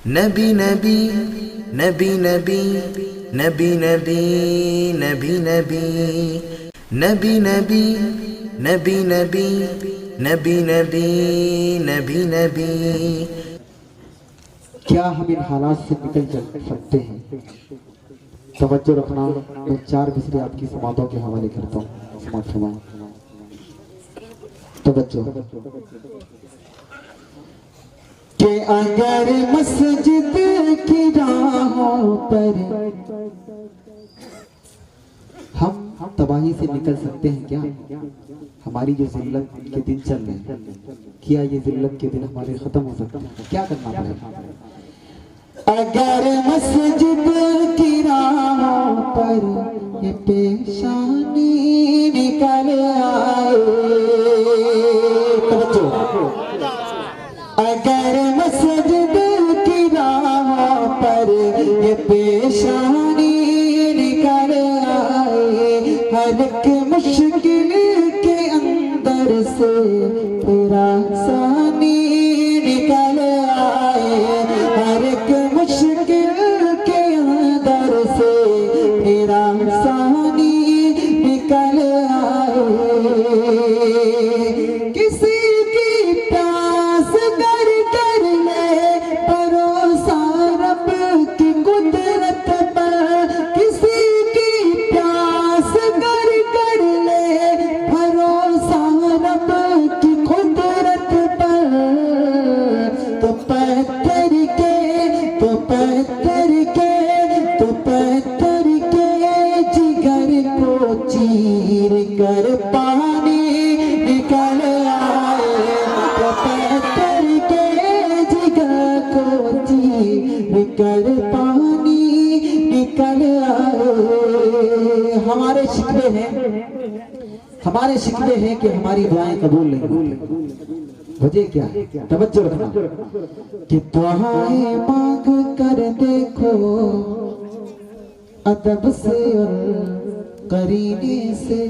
नबी नबी नबी नबी नबी नबी नबी नबी नबी नबी नबी नबी नबी नबी नबी नबी। क्या हम इन हालात से निकल सकते हैं? तवज्जो रखना। मैं 4 मिसरे आपकी समातों के हवाले करता हूँ। समात फरमाएं। तवज्जो कि अगर मस्जिद की राहों पर हम तबाही से निकल सकते हैं क्या? हमारी जो जिल्लत के दिन चल रहे हैं, क्या ये जिल्लत के दिन हमारे खत्म हो सकते हैं? क्या करना पड़ेगा? अगर मस्जिद की राहों पर ये पेशानी निकल आए, अगर मस्जिद की राहों पर ये पेशानी निकल आए, हर एक मुश्किल के अंदर से तेरा सानी निकल आए, हर एक मुश्किल के अंदर से तेरा सानी निकल आए। किसी की प्यास कर कर ले भरोसा रब की कुदरत पर, किसी की प्यास कर कर ले भरोसा रब की कुदरत पर, तो पत्थर के तो पत्थर के तो पत्थर के जिगर को चीर कर पानी निकल आए, तो पत्थर के जिगर को चीर कर पानी निकल आए। हमारे शिकवे हैं कि हमारी दुआएं कबूल नहीं होती। वजह क्या है? तवज्जो रखना कि दुआएं मांग कर देखो अदब से और करीने से।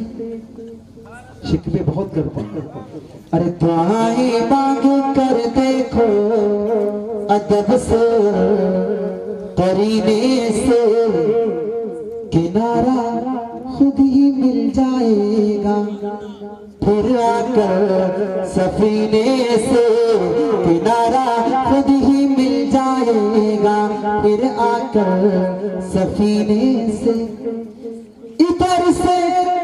शिकवे बहुत करते हैं। अरे दुआएं मांग कर देखो अदब से करीने से, किनारा खुद ही मिल जाएगा फिर आकर सफीने से, किनारा खुद ही मिल जाएगा फिर आकर सफीने से। इधर से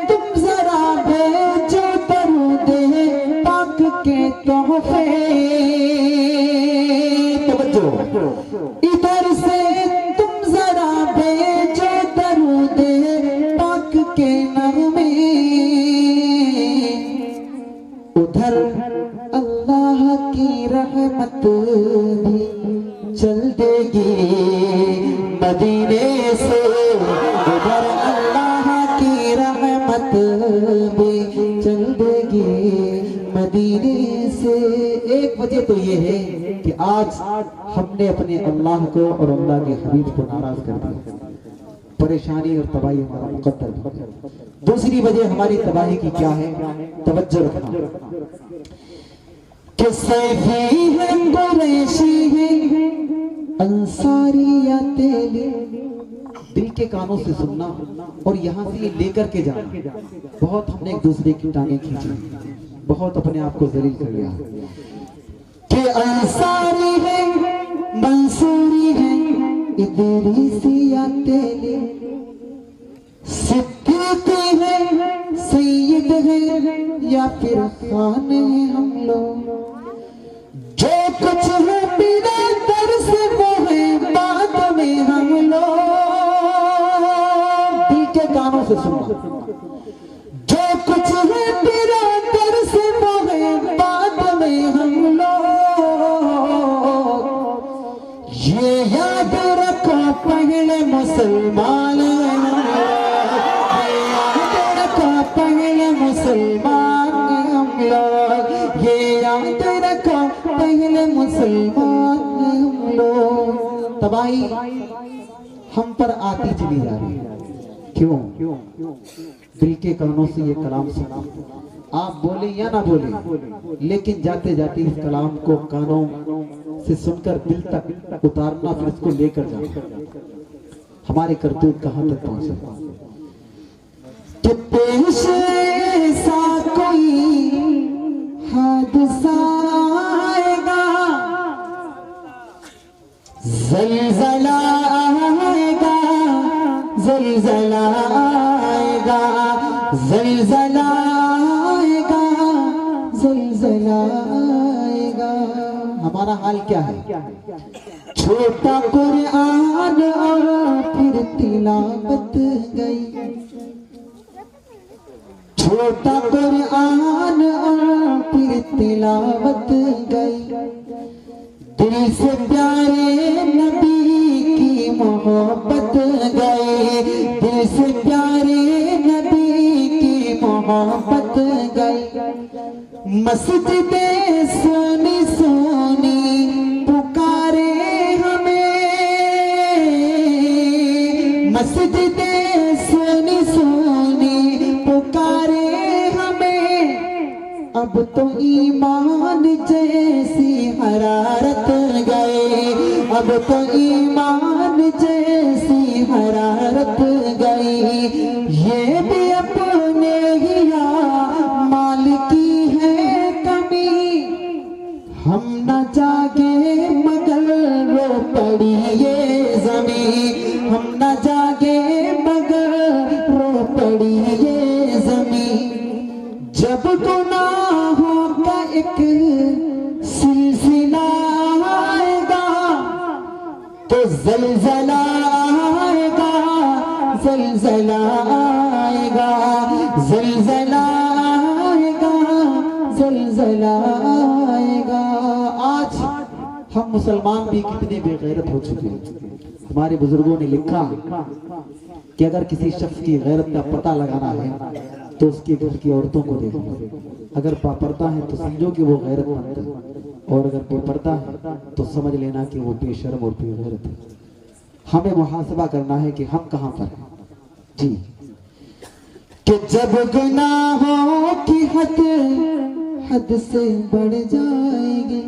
तुम जरा भेजो दरूदे पाक के तोहफे, तवज्जो, इधर से तुम जरा भेजो दरूदे पाक के नगमे, उधर अल्लाह की रहमत भी चल देगी मदीने से, उधर अल्लाह की रहमत भी चल देगी मदीने से। एक वजह तो ये है कि आज हमने अपने अल्लाह को और अल्लाह के हबीब को नाराज कर दिया, परेशानी और तबाही हमारा मुकद्दर। दूसरी वजह हमारी तबाही की क्या है? तवज्जो रखना कि सैफी है कुरैशी है अंसारी या तेली। दिल के कानों से सुनना और यहाँ से ये लेकर के जाना। बहुत हमने एक दूसरे की टांगें खींची, बहुत अपने आप को जलील कर लिया कि अंसारी है मंसूरी है इदरीसी या तेली, सिद्दीकी है सैयद है या फिर खान है हम लोग। जो कुछ है बिना दर से वो है बाद में हम लोग। दिल के कानों से सुनना। जो कुछ है बिना दर से वो है बाद में हम लोग। ये याद रखो पहले मुसलमान पहले मुसलमान हम लोग, ये याद रखो पहले मुसलमान हम लोग। तबाही हम पर आती चली जा रही है। क्यों? दिल के कानों से ये कलाम सुना, आप बोले या ना बोले, लेकिन जाते जाते इस कलाम को कानों से सुनकर दिल तक उतारना, फिर इसको लेकर जाना। हमारे करतूत कहां तक पहुंचे कि पेश ऐसा कोई हादसा आएगा, ज़लज़ला आएगा, ज़लज़ला आएगा, ज़लज़ला आएगा, ज़लज़ला आएगा। हमारा हाल क्या है? छोटा कुरान और फिर तिलावत गई, छोटा कुरान और फिर तिलावत गई। दिल से प्यारे नबी की मोहब्बत गई, दिल से प्यारे नबी की मोहब्बत गई। मस्जिदे सोनी सोनी पुकारे हमें, मस्जिदे सोनी सोनी पुकारे हमें। अब तो ईमान जैसी हरारत गई, अब तो ईमान जैसी हरारत गई। ये भी अपने ही माल की है कमी, हम न जागे मगर रो पड़ी ये ज़मीं, हम न जागे मगर रो पड़ी ये ज़मीं। जब गुनाहों का एक सिलसिला आएगा तो ज़लज़ला आएगा, ज़लज़ला आएगा, ज़लज़ला आएगा, ज़लज़ला आएगा। आज हम मुसलमान भी कितने बेगैरत हो चुके हैं। हमारे बुजुर्गों ने लिखा कि अगर किसी शख्स की गैरत का पता लगाना है तो उसके घर की औरतों को देखो, अगर पापर्दा है तो समझो कि वो गैरतमंद है, और अगर बेपर्दा है तो समझ लेना कि वो बेशर्म और बेगैरत है। हमें मुहासबा करना है कि हम कहां पर हैं जी। कि जब गुनाहों की हद से बढ़ जाएगी,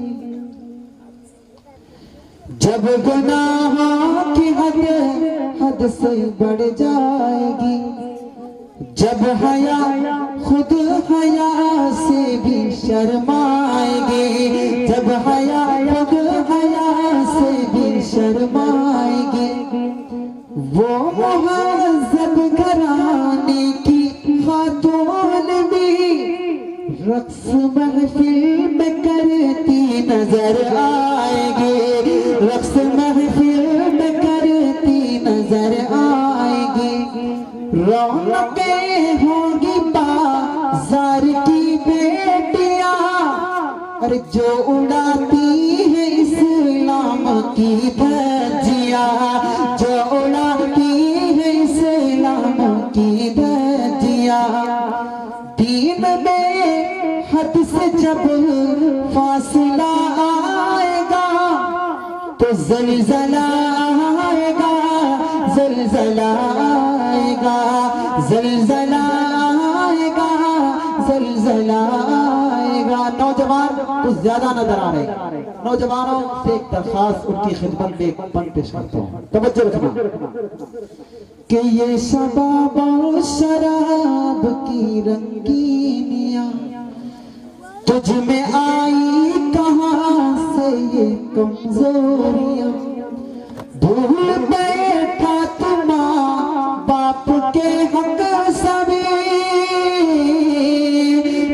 जब गुनाहों की हद से बढ़ जाएगी, जब हया खुद हया से भी शर्माएगी, जब हया खुद हया से भी शर्माएगी। वो मुहज़्ज़ब घराने की खातून भी रक्स महफिल में करती नजर आएगी, रक्स महफिल में करती नजर आएगी। रौनकें होंगी बाजार की बेटियां, अरे जो उड़ाती है इस्लाम की धज्जियां, जो उड़ाती है इस्लाम की धज्जियां। दीन में हद से जब फासला आएगा तो ज़लज़ला आएगा, ज़लज़ला आएगा, ज़लज़ला आएगा, ज़लज़ला आएगा। नौजवान कुछ ज्यादा नजर आ रहे, नौजवानों से एक दरखास्त उनकी खिदमत में एक पन पेश करता हूँ, तवज्जो रखना कि ये शबाब और शराब की रंगीनियां तुझ में आई कहां से ये कमजोरियां। भूल बैठा तुम बाप के हक सभी,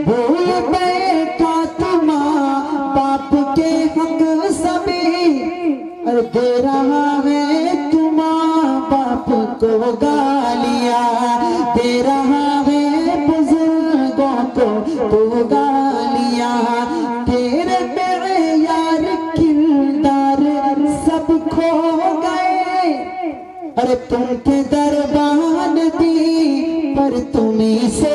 भूल बैठा तुम बाप के हक सभी। अरे दे रहा है तुम बाप को गालियां, दे रहा है बुजुर्गों को तो गालियां। तेरे बेयार किरदार सब खो गए, अरे तुमके दरबान दी पर तुम ही सो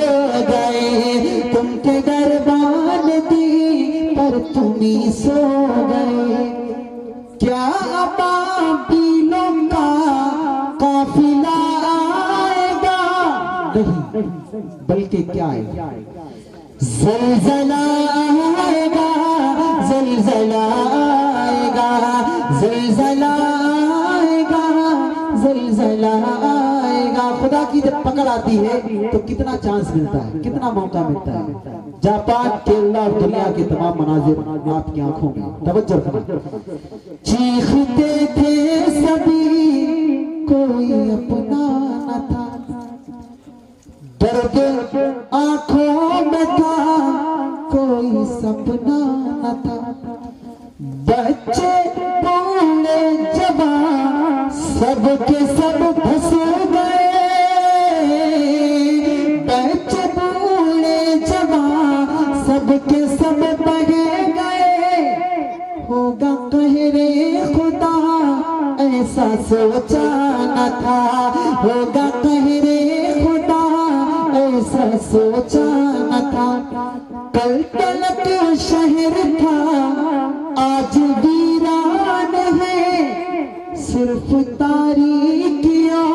गए, तुमके दरबान दी पर तुम ही सो गए। क्या अबाबीलों का काफिला आएगा? नहीं, बल्कि क्या आएगा? ज़लज़ला आएगा, ज़लज़ला आएगा, ज़लज़ला आएगा, ज़लज़ला आएगा। खुदा की जब पकड़ आती है तो कितना चांस मिलता है, कितना मौका मिलता है। जापान, केरला और दुनिया के तमाम मनाजिर आपकी आंखों में। तवज्जो करें। चीखते थे सभी, कोई अपना न था, दर्द आंखों में था, कोई सपना न था। बच्चे बूढ़े जवान सबके सब फंस गए, बच्चे बूढ़े जवान सबके सब बह गए। होगा कहरे खुदा ऐसा सोचा न था, होगा कहरे खुदा ऐसा सोचा न था। कल तलक शहर था आज वीरान है, सिर्फ तारीकियों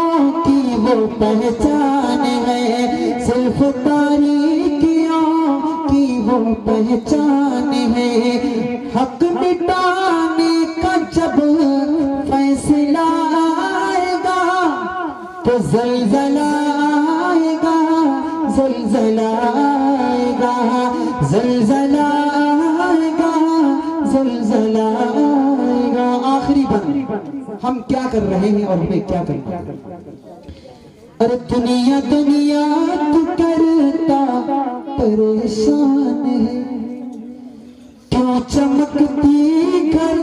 की वो पहचान है, सिर्फ तारीकियों की वो पहचान है। हक मिटाने का जब फैसला आएगा तो ज़लज़ला आएगा, ज़लज़ला आएगा, ज़लज़ला आएगा, ज़लज़ला आएगा। आखिरी बंद, हम क्या कर रहे हैं और हमें क्या करना है। अरे दुनिया दुनिया तू करता परेशान है, क्यों चमकती घर।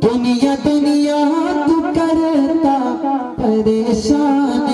दुनिया दुनिया तू करता परेशान